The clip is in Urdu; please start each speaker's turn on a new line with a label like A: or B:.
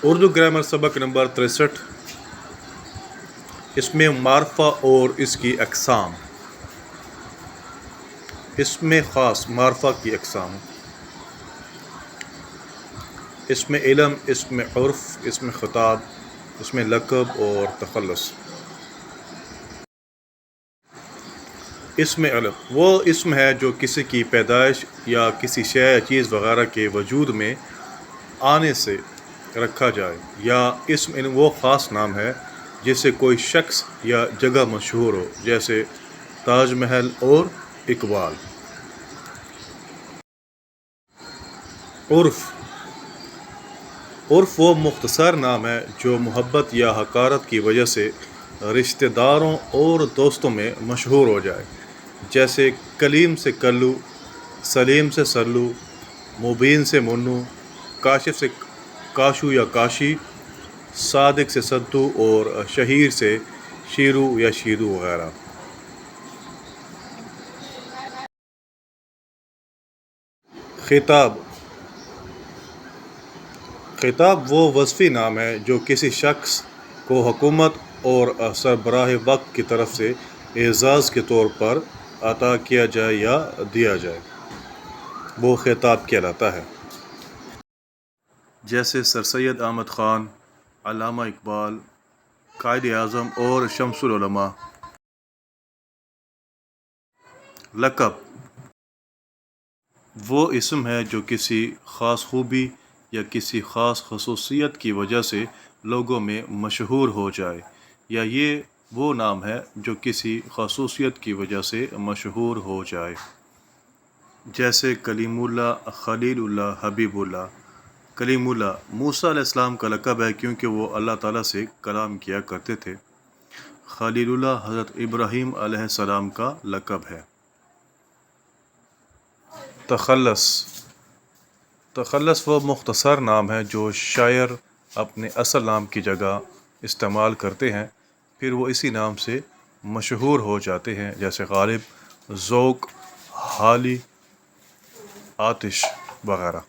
A: اردو گرامر سبق نمبر 63۔ اسم معرفہ اور اس کی اقسام۔ اسم خاص معرفہ کی اقسام: اسم علم، اسم عرف، اسم خطاب، اسم لقب اور تخلص۔ اسم علم وہ اسم ہے جو کسی کی پیدائش یا کسی شے یا چیز وغیرہ کے وجود میں آنے سے رکھا جائے، یا اسم علم وہ خاص نام ہے جس سے کوئی شخص یا جگہ مشہور ہو، جیسے تاج محل اور اقبال۔ عرف وہ مختصر نام ہے جو محبت یا حقارت کی وجہ سے رشتہ داروں اور دوستوں میں مشہور ہو جائے، جیسے کلیم سے کلو، سلیم سے سلو، مبین سے منو، کاشف سے کاشو یا کاشی، صادق سے صدو اور شہیر سے شیرو یا شیرو وغیرہ۔ خطاب وہ وصفی نام ہے جو کسی شخص کو حکومت اور سربراہ وقت کی طرف سے اعزاز کے طور پر عطا کیا جائے یا دیا جائے، وہ خطاب کہلاتا ہے۔ جیسے سر سید احمد خان، علامہ اقبال، قائد اعظم اور شمس العلماء۔ لقب وہ اسم ہے جو کسی خاص خوبی یا کسی خاص خصوصیت کی وجہ سے لوگوں میں مشہور ہو جائے، یا یہ وہ نام ہے جو کسی خصوصیت کی وجہ سے مشہور ہو جائے۔ جیسے کلیم اللہ، خلیل اللہ، حبیب اللہ۔ کلیم اللہ موسیٰ علیہ السلام کا لقب ہے کیونکہ وہ اللہ تعالیٰ سے کلام کیا کرتے تھے۔ خلیل اللہ حضرت ابراہیم علیہ السلام کا لقب ہے۔ تخلص وہ مختصر نام ہے جو شاعر اپنے اصل نام کی جگہ استعمال کرتے ہیں، پھر وہ اسی نام سے مشہور ہو جاتے ہیں، جیسے غالب، ذوق، حالی، آتش وغیرہ۔